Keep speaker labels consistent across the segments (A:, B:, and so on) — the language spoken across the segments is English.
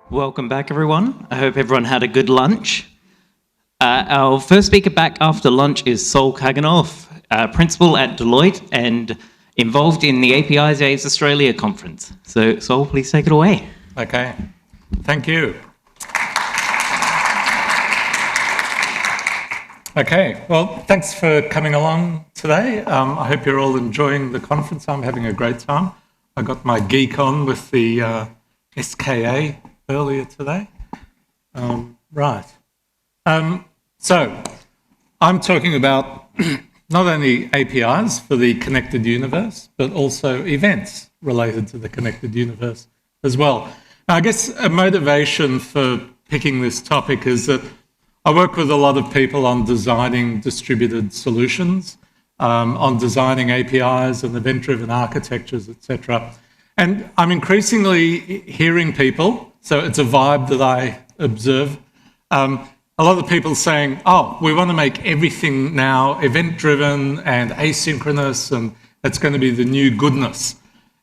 A: Welcome back, everyone. I hope everyone had a good lunch. Our first speaker back after lunch is Saul Caganoff, principal at Deloitte and involved in the APIs Days Australia conference. So, Saul, please take it away.
B: Okay, thank you. Okay, well, thanks for coming along today. I hope you're all enjoying the conference. I'm having a great time. I got my geek on with the SKA earlier today. So I'm talking about not only APIs for the connected universe, but also events related to the connected universe as well. Now, I guess a motivation for picking this topic is that I work with a lot of people on designing distributed solutions, on designing APIs and event-driven architectures, etc. And I'm increasingly hearing people, so it's a vibe that I observe, a lot of people saying, oh, we want to make everything now event-driven and asynchronous, and that's going to be the new goodness.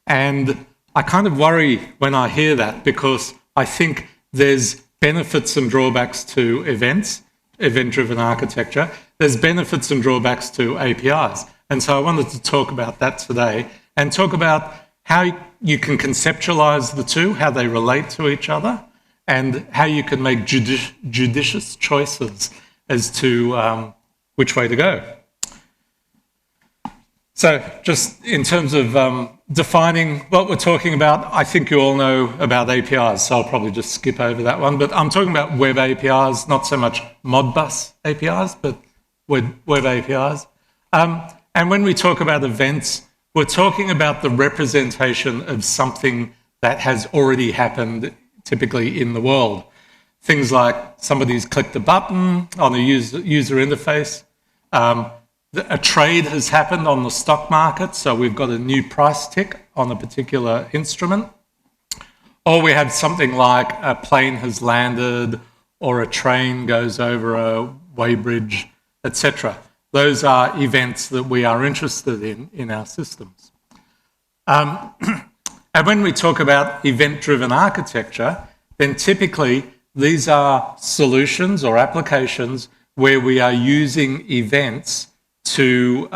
B: And I kind of worry when I hear that, because I think there's benefits and drawbacks to events, event-driven architecture. There's benefits and drawbacks to APIs. And so I wanted to talk about that today and talk about how you can conceptualize the two, how they relate to each other, and how you can make judicious choices as to which way to go. So just in terms of defining what we're talking about, I think you all know about APIs, so I'll probably just skip over that one. But I'm talking about web APIs, not so much Modbus APIs, but web APIs. And when we talk about events, we're talking about the representation of something that has already happened, typically in the world. Things like somebody's clicked a button on a user interface, a trade has happened on the stock market, so we've got a new price tick on a particular instrument, or we have something like a plane has landed or a train goes over a weighbridge, etc. Those are events that we are interested in our systems. And when we talk about event-driven architecture, then typically these are solutions or applications where we are using events to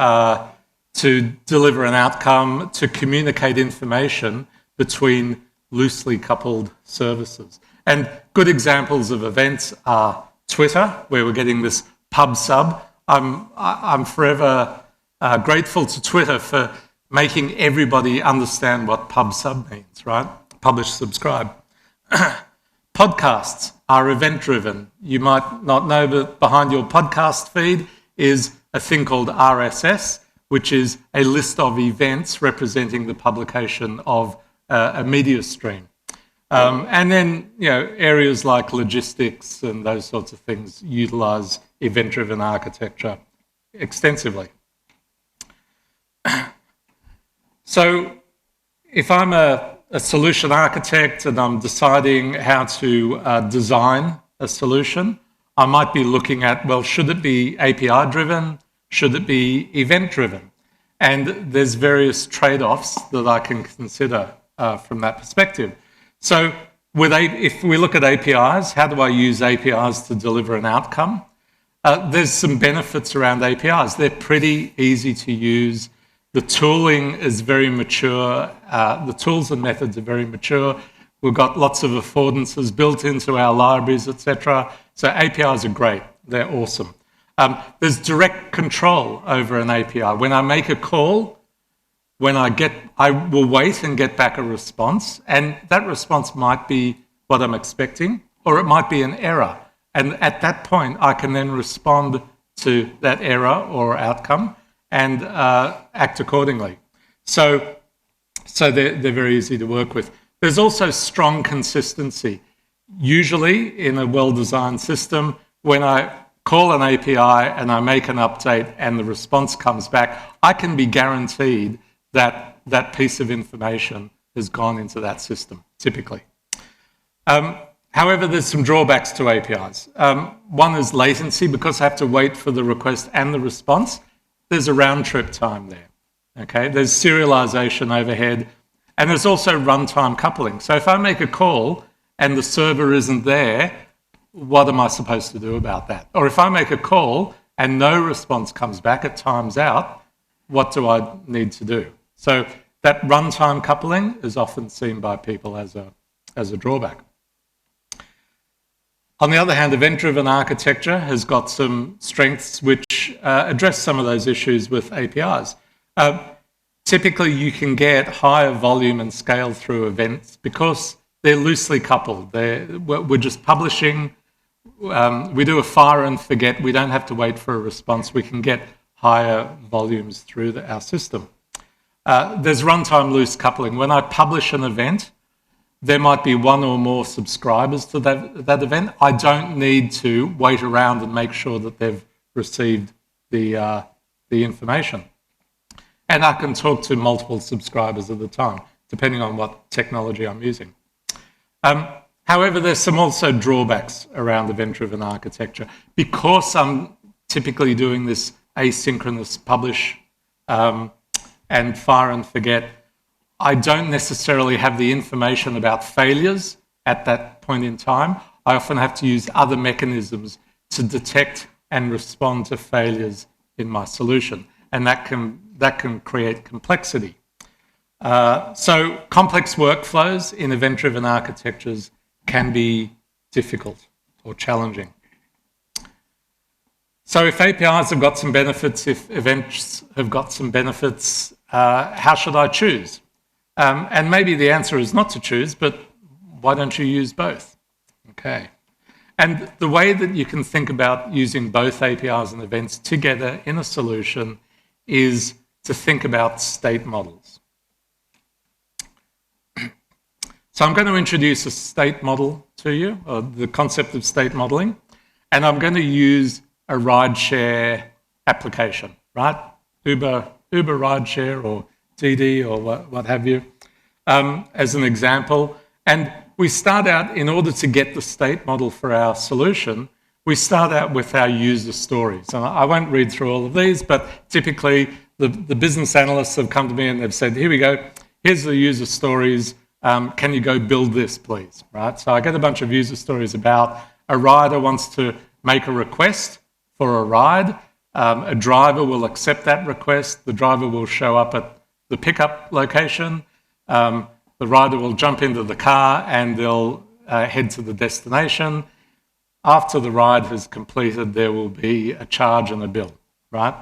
B: deliver an outcome, to communicate information between loosely coupled services. And good examples of events are Twitter, where we're getting this pub sub. I'm forever grateful to Twitter for making everybody understand what pub sub means, right? Publish, subscribe. Podcasts are event-driven. You might not know, but behind your podcast feed is a thing called RSS, which is a list of events representing the publication of a media stream. And then, areas like logistics and those sorts of things utilize event-driven architecture extensively. So if I'm a solution architect and I'm deciding how to design a solution, I might be looking at, well, should it be API-driven? Should it be event-driven? And there's various trade-offs that I can consider from that perspective. So if we look at APIs, how do I use APIs to deliver an outcome? There's some benefits around APIs. They're pretty easy to use. The tooling is very mature. The tools and methods are very mature. We've got lots of affordances built into our libraries, etc. So APIs are great. They're awesome. There's direct control over an API. When I make a call, I will wait and get back a response, and that response might be what I'm expecting, or it might be an error. And at that point, I can then respond to that error or outcome and act accordingly. So they're very easy to work with. There's also strong consistency. Usually in a well-designed system, when I call an API and I make an update and the response comes back, I can be guaranteed that that piece of information has gone into that system, typically. However, there's some drawbacks to APIs. One is latency, because I have to wait for the request and the response. There's a round trip time there, Okay, there's serialization overhead, and there's also runtime coupling. So if I make a call and the server isn't there, what am I supposed to do about that? Or if I make a call and no response comes back, it times out, what do I need to do? So that runtime coupling is often seen by people as a drawback. On the other hand, event-driven architecture has got some strengths which address some of those issues with APIs. Typically, you can get higher volume and scale through events because they're loosely coupled. We're just publishing. We do a fire and forget. We don't have to wait for a response. We can get higher volumes through our system. There's runtime loose coupling. When I publish an event, there might be one or more subscribers to that event. I don't need to wait around and make sure that they've received the information. And I can talk to multiple subscribers at a time, depending on what technology I'm using. However, there's some also drawbacks around event-driven architecture. Because I'm typically doing this asynchronous publish and fire and forget, I don't necessarily have the information about failures at that point in time. I often have to use other mechanisms to detect and respond to failures in my solution, and that can create complexity. So complex workflows in event-driven architectures can be difficult or challenging. So if APIs have got some benefits, if events have got some benefits, how should I choose? And maybe the answer is not to choose, but why don't you use both? Okay. And the way that you can think about using both APIs and events together in a solution is to think about state models. So I'm going to introduce a state model to you, or the concept of state modeling, and I'm going to use a rideshare application, right? Uber rideshare or DD or what have you, as an example. And we start out, in order to get the state model for our solution, we start out with our user stories. And I won't read through all of these, but typically the business analysts have come to me and they've said, here we go, here's the user stories, can you go build this, please, right? So I get a bunch of user stories about a rider wants to make a request for a ride. A driver will accept that request. The driver will show up at the pickup location. The rider will jump into the car and they'll head to the destination. After the ride has completed, there will be a charge and a bill, right?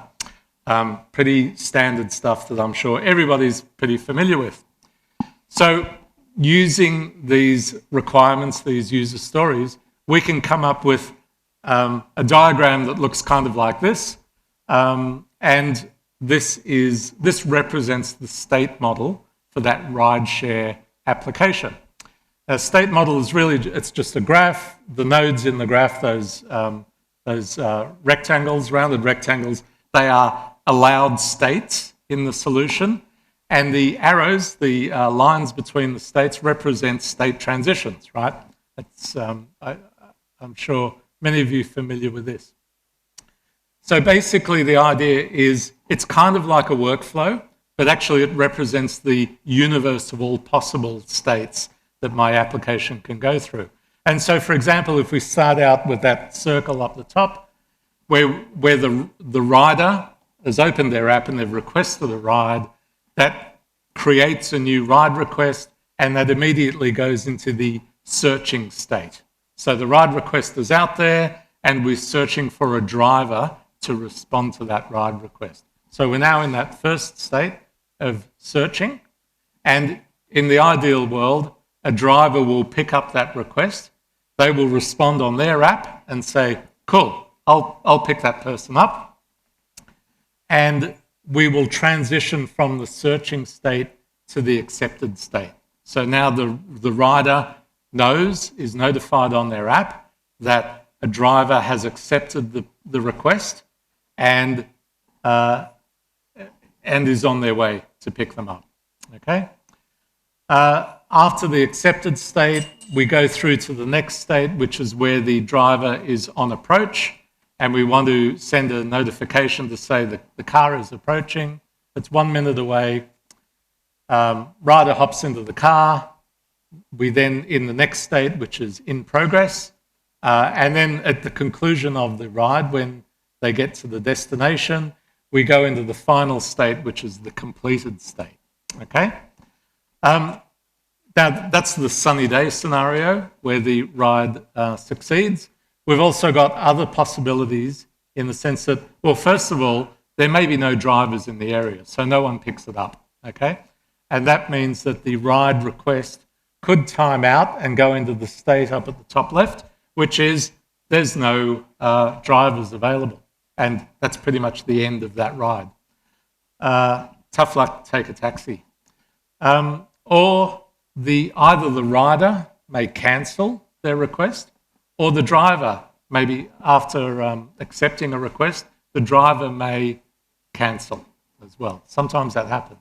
B: Pretty standard stuff that I'm sure everybody's pretty familiar with. So using these requirements, these user stories, we can come up with a diagram that looks kind of like this. And this represents the state model for that rideshare application. A state model is really, it's just a graph. The nodes in the graph, those rectangles, rounded rectangles, they are allowed states in the solution. And the arrows, the lines between the states represent state transitions, right? It's, I'm sure many of you are familiar with this. So basically the idea is it's kind of like a workflow, but actually it represents the universe of all possible states that my application can go through. And so, for example, if we start out with that circle up the top, where the rider has opened their app and they've requested a ride, that creates a new ride request, and that immediately goes into the searching state. So the ride request is out there, and we're searching for a driver to respond to that ride request. So we're now in that first state of searching, and in the ideal world, a driver will pick up that request. They will respond on their app and say, cool, I'll pick that person up. And we will transition from the searching state to the accepted state. So now the rider is notified on their app that a driver has accepted the request and is on their way to pick them up. Okay? After the accepted state, we go through to the next state, which is where the driver is on approach, and we want to send a notification to say that the car is approaching. It's 1 minute away. Rider hops into the car. We then in the next state, which is in progress. And then at the conclusion of the ride, when they get to the destination, we go into the final state, which is the completed state. Okay? Now, that's the sunny day scenario where the ride succeeds. We've also got other possibilities in the sense that, well, first of all, there may be no drivers in the area, so no one picks it up, okay? And that means that the ride request could time out and go into the state up at the top left, which is there's no drivers available. And that's pretty much the end of that ride. Tough luck, take a taxi. Or either the rider may cancel their request, or the driver, maybe after accepting a request, the driver may cancel as well. Sometimes that happens.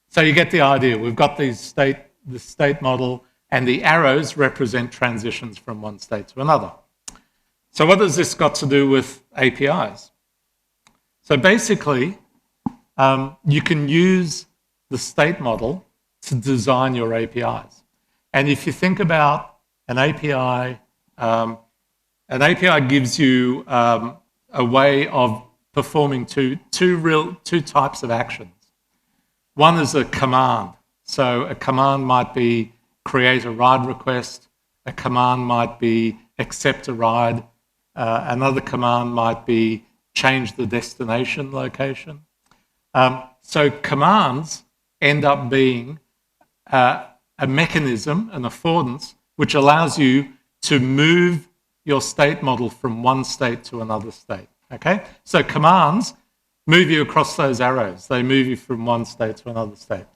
B: So you get the idea. We've got the state model, and the arrows represent transitions from one state to another. So what has this got to do with APIs? So basically, you can use the state model to design your APIs. And if you think about an API gives you a way of performing two types of actions. One is a command. So a command might be create a ride request. A command might be accept a ride. Another command might be change the destination location. So commands end up being a mechanism, an affordance, which allows you to move your state model from one state to another state. Okay? So commands move you across those arrows. They move you from one state to another state.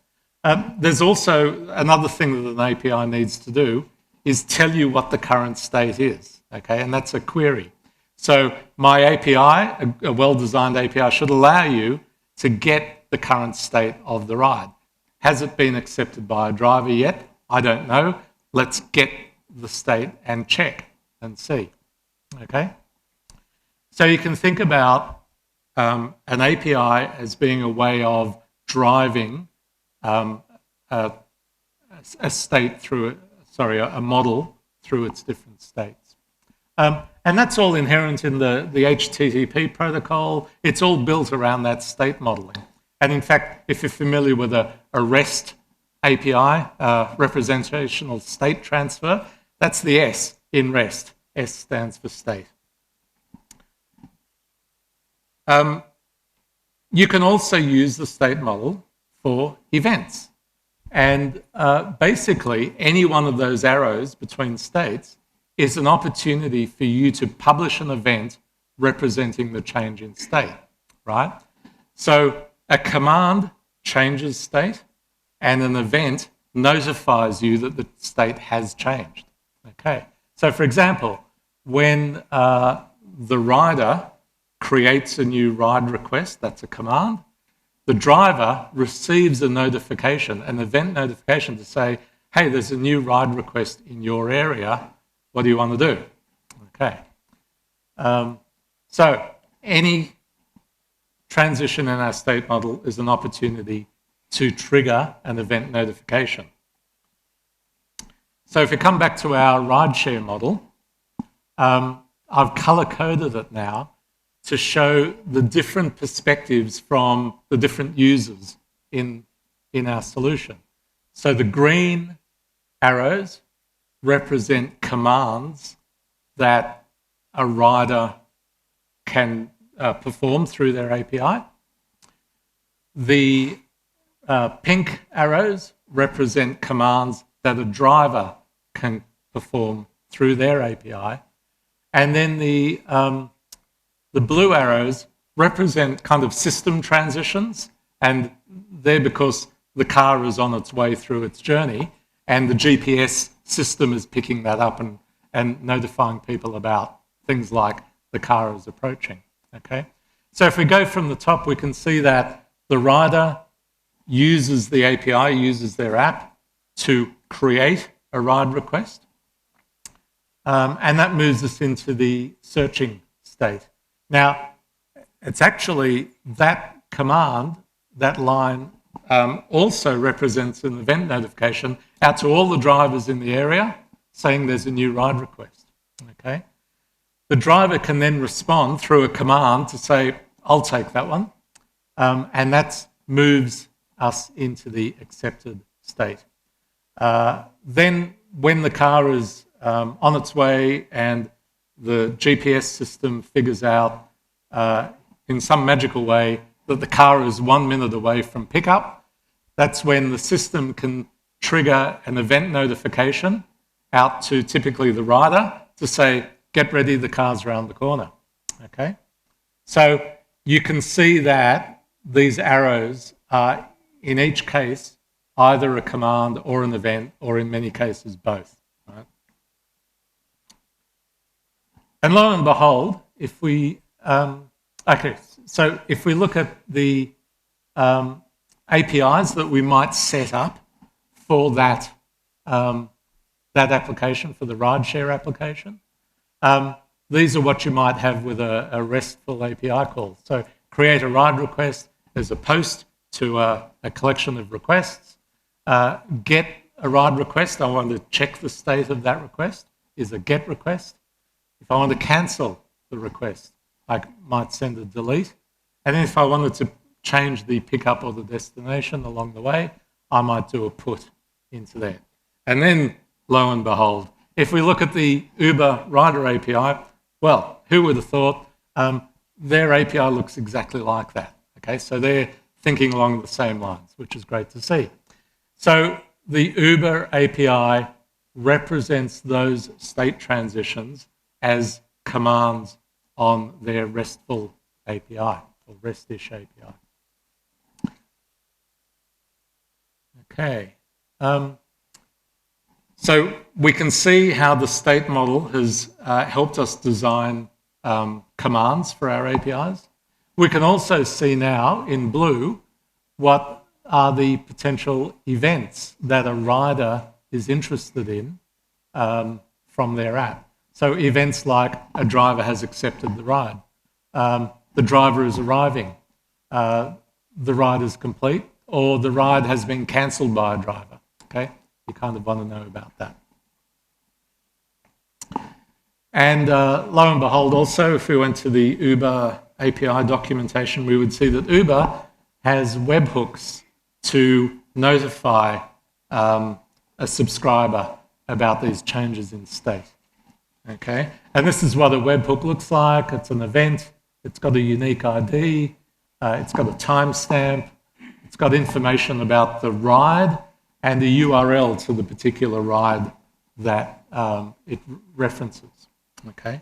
B: There's also another thing that an API needs to do is tell you what the current state is. Okay? And that's a query. So my API, a well-designed API, should allow you to get the current state of the ride. Has it been accepted by a driver yet? I don't know. Let's get the state and check and see. Okay? So you can think about an API as being a way of driving a model through its different states. And that's all inherent in the HTTP protocol. It's all built around that state modeling. And in fact, if you're familiar with a REST API, representational state transfer, that's the S in REST. S stands for state. You can also use the state model for events. And basically, any one of those arrows between states is an opportunity for you to publish an event representing the change in state, right? So a command changes state, and an event notifies you that the state has changed. Okay. So for example, when the rider creates a new ride request, that's a command, the driver receives a notification, an event notification to say, hey, there's a new ride request in your area. What do you want to do? Okay. So any transition in our state model is an opportunity to trigger an event notification. So if we come back to our rideshare model, I've color-coded it now to show the different perspectives from the different users in our solution. So the green arrows represent commands that a rider can perform through their API. The pink arrows represent commands that a driver can perform through their API. And then the blue arrows represent kind of system transitions, and they're because the car is on its way through its journey, and the GPS system is picking that up and notifying people about things like the car is approaching. Okay? So if we go from the top, we can see that the rider uses the API, uses their app to create a ride request. And that moves us into the searching state. Now, it's actually that command that line also represents an event notification out to all the drivers in the area saying there's a new ride request. Okay? The driver can then respond through a command to say, I'll take that one. And that moves us into the accepted state. Then when the car is on its way and the GPS system figures out in some magical way that the car is 1 minute away from pickup, that's when the system can trigger an event notification out to typically the rider to say, get ready, the car's around the corner. Okay? So you can see that these arrows are, in each case, either a command or an event, or in many cases, both. Right? And lo and behold, if we if we look at the APIs that we might set up for that application, for the rideshare application, these are what you might have with a RESTful API call. So create a ride request as a post to a collection of requests. Get a ride request, I want to check the state of that request, is a get request. If I want to cancel the request, I might send a delete. And then if I wanted to change the pickup or the destination along the way, I might do a put into there. And then, lo and behold, if we look at the Uber Rider API, well, who would have thought their API looks exactly like that. Okay, so they're thinking along the same lines, which is great to see. So the Uber API represents those state transitions as commands on their RESTful API, or REST-ish API. Okay. So we can see how the state model has helped us design commands for our APIs. We can also see now in blue what are the potential events that a rider is interested in from their app. So events like a driver has accepted the ride, the driver is arriving, the ride is complete, or the ride has been cancelled by a driver. Okay, you kind of want to know about that. And lo and behold, also, if we went to the Uber API documentation, we would see that Uber has webhooks to notify a subscriber about these changes in state. Okay, and this is what a webhook looks like. It's an event. It's got a unique ID. It's got a timestamp. It's got information about the ride and the URL to the particular ride that it references. Okay.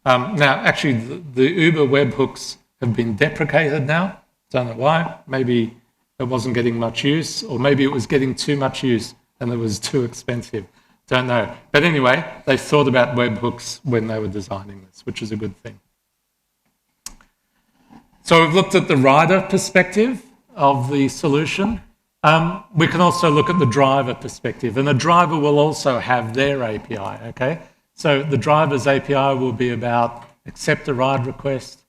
B: Now, actually, the Uber webhooks have been deprecated now. Don't know why. Maybe it wasn't getting much use, or maybe it was getting too much use and it was too expensive. Don't know. But anyway, they thought about webhooks when they were designing this, which is a good thing. So we've looked at the rider perspective of the solution. We can also look at the driver perspective, and the driver will also have their API, okay? So the driver's API will be about accept a ride request,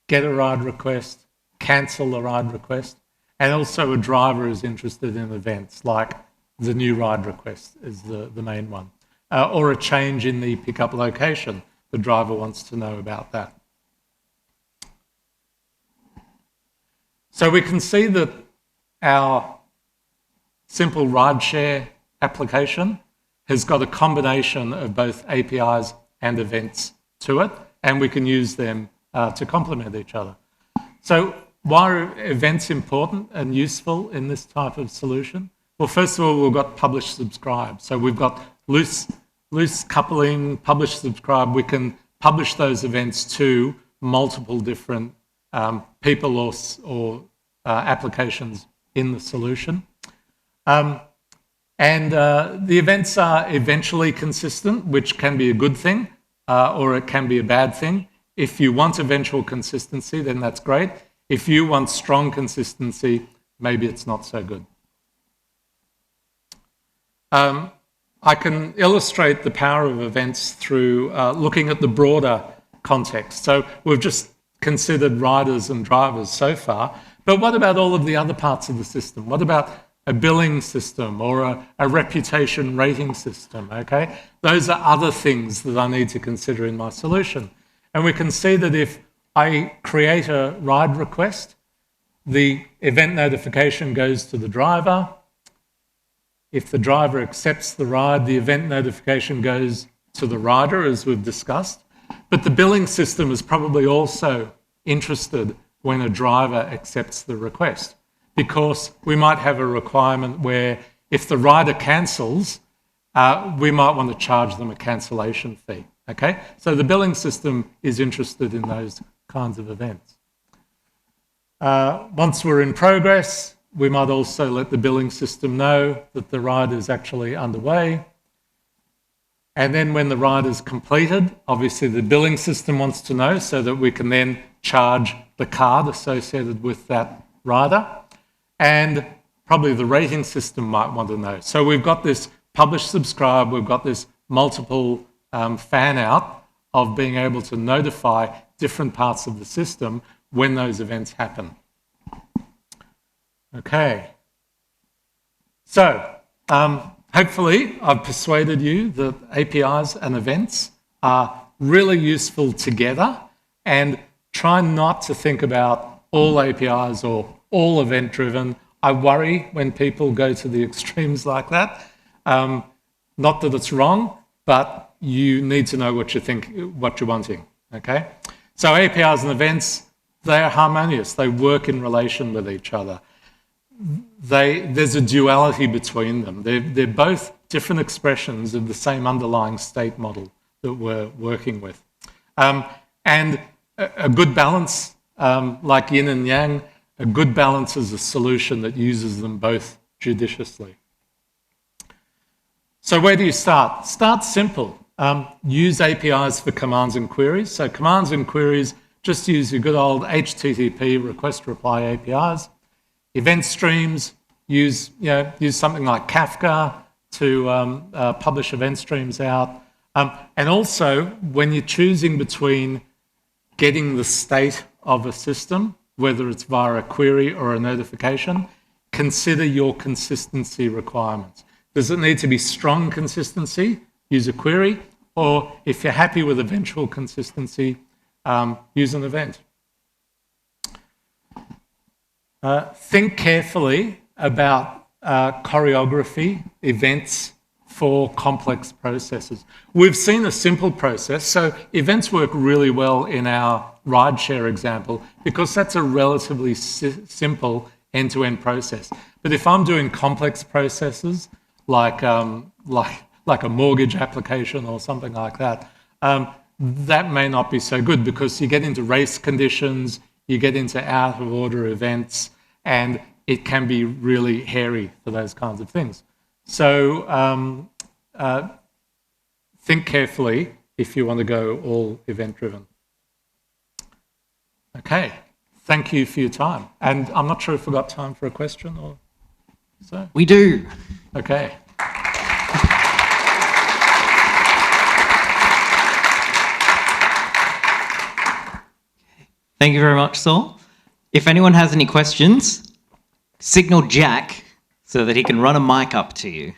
B: get a ride request, cancel a ride request, and also a driver is interested in events like the new ride request is the main one, or a change in the pickup location. The driver wants to know about that. So we can see that our simple rideshare application has got a combination of both APIs and events to it, and we can use them to complement each other. So why are events important and useful in this type of solution? Well, first of all, we've got publish, subscribe. So we've got loose coupling, publish, subscribe. We can publish those events to multiple different people or applications in the solution. And the events are eventually consistent, which can be a good thing, or it can be a bad thing. If you want eventual consistency, then that's great. If you want strong consistency, maybe it's not so good. I can illustrate the power of events through looking at the broader context. So we've just considered riders and drivers so far, But what about all of the other parts of the system? What about a billing system or a reputation rating system, okay? Those are other things that I need to consider in my solution. And we can see that if I create a ride request, the event notification goes to the driver. If the driver accepts the ride, the event notification goes to the rider, as we've discussed. But the billing system is probably also interested when a driver accepts the request, because we might have a requirement where if the rider cancels, we might want to charge them a cancellation fee, okay? So the billing system is interested in those kinds of events. Once we're in progress, we might also let the billing system know that the ride is actually underway. And then when the ride is completed, obviously the billing system wants to know so that we can then charge the card associated with that rider. And probably the rating system might want to know. So we've got this publish, subscribe, we've got this multiple fan out of being able to notify different parts of the system when those events happen. Okay. So hopefully I've persuaded you that APIs and events are really useful together, and try not to think about all APIs or all event-driven. I worry when people go to the extremes like that. Not that it's wrong, but you need to know what you're wanting, okay? So APIs and events, they are harmonious. They work in relation with each other. There's a duality between them. They're both different expressions of the same underlying state model that we're working with. And a good balance, like yin and yang, a good balance is a solution that uses them both judiciously. So where do you start? Start simple. Use APIs for commands and queries. So commands and queries, just use your good old HTTP request-reply APIs. Event streams, use something like Kafka to publish event streams out. And also, when you're choosing between getting the state of a system, whether it's via a query or a notification, consider your consistency requirements. Does it need to be strong consistency? Use a query. Or if you're happy with eventual consistency, use an event. Think carefully about choreography, events for complex processes. We've seen a simple process, so events work really well in our rideshare example because that's a relatively simple end-to-end process. But if I'm doing complex processes like a mortgage application or something like that, that may not be so good because you get into race conditions, you get into out-of-order events, and it can be really hairy for those kinds of things. So think carefully if you want to go all event-driven. Okay, thank you for your time. And I'm not sure if we've got time for a question or so.
A: We do.
B: Okay.
A: Thank you very much, Saul. If anyone has any questions, signal Jack so that he can run a mic up to you.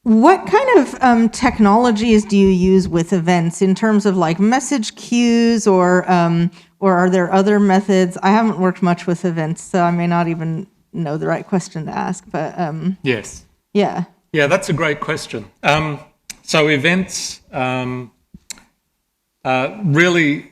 C: What kind of technologies do you use with events in terms of like message queues or are there other methods? I haven't worked much with events, so I may not even know the right question to ask, but
B: yes.
C: Yeah.
B: Yeah, that's a great question. So events, really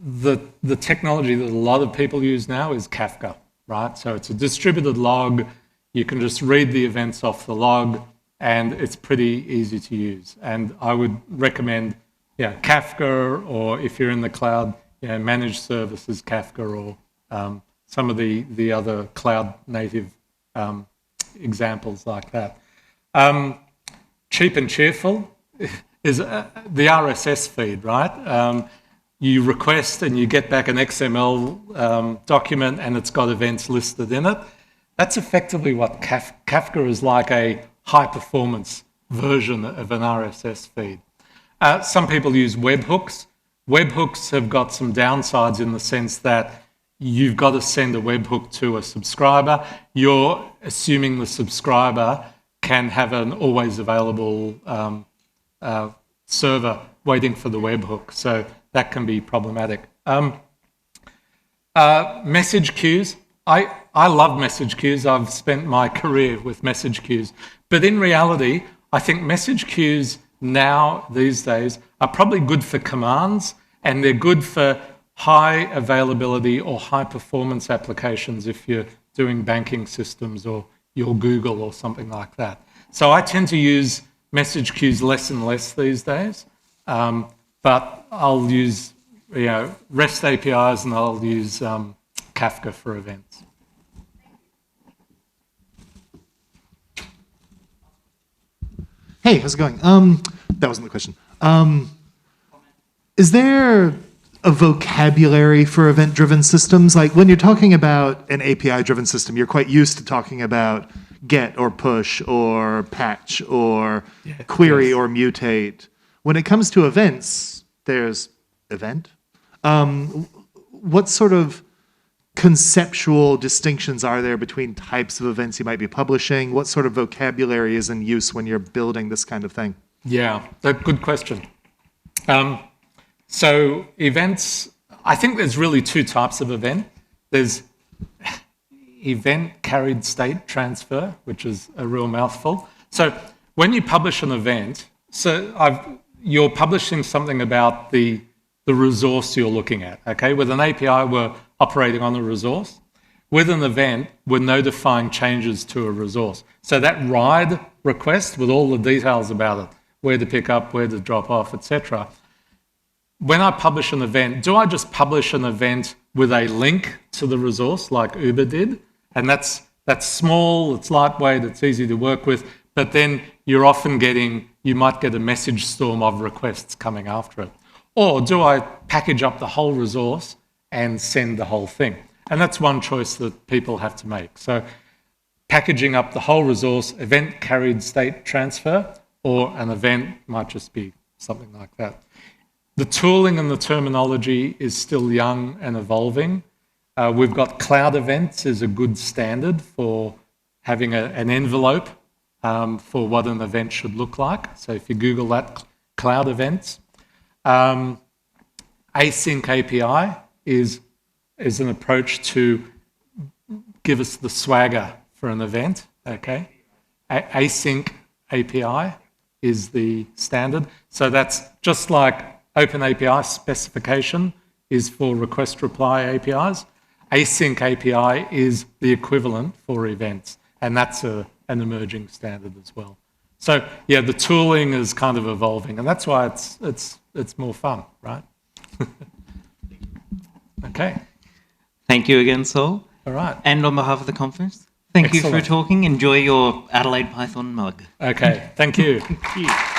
B: the technology that a lot of people use now is Kafka, right? So it's a distributed log. You can just read the events off the log, and it's pretty easy to use. And I would recommend, Kafka, or if you're in the cloud, managed services, Kafka, or some of the other cloud native examples like that. Cheap and cheerful is the RSS feed, right? You request and you get back an XML document and it's got events listed in it. That's effectively what Kafka is, like a high-performance version of an RSS feed. Some people use webhooks. Webhooks have got some downsides in the sense that you've got to send a webhook to a subscriber. You're assuming the subscriber can have an always available server waiting for the webhook. So that can be problematic. Message queues. I love message queues. I've spent my career with message queues. But in reality, I think message queues now, these days, are probably good for commands, and they're good for high availability or high performance applications if you're doing banking systems or your Google or something like that. So I tend to use message queues less and less these days, but I'll use REST APIs and I'll use Kafka for events.
D: Hey, how's it going? That wasn't the question. Is there a vocabulary for event-driven systems? Like when you're talking about an API-driven system, you're quite used to talking about get or push or patch or query or mutate. When it comes to events, there's event. What sort of conceptual distinctions are there between types of events you might be publishing? What sort of vocabulary is in use when you're building this kind of thing?
B: Yeah, that's a good question. So events, I think there's really two types of event. There's event carried state transfer, which is a real mouthful. So when you publish an event, you're publishing something about the resource you're looking at, okay? With an API, we're operating on a resource. With an event, we're notifying changes to a resource. So that ride request with all the details about it, where to pick up, where to drop off, etc. When I publish an event, do I just publish an event with a link to the resource like Uber did? And that's small, it's lightweight, it's easy to work with, but then you might get a message storm of requests coming after it. Or do I package up the whole resource and send the whole thing? And that's one choice that people have to make. So packaging up the whole resource, event carried state transfer, or an event might just be something like that. The tooling and the terminology is still young and evolving. We've got cloud events is a good standard for having an envelope for what an event should look like. So if you Google that, cloud events. Async API is an approach to give us the swagger for an event, okay? Async API is the standard. So that's just like OpenAPI specification is for request reply APIs. Async API is the equivalent for events, and that's an emerging standard as well. So yeah, the tooling is kind of evolving, and that's why it's more fun, right? Okay.
A: Thank you again, Saul.
B: All right.
A: And on behalf of the conference, thank you for talking. Enjoy your Adelaide Python mug.
B: Okay. Thank you.
A: Thank you.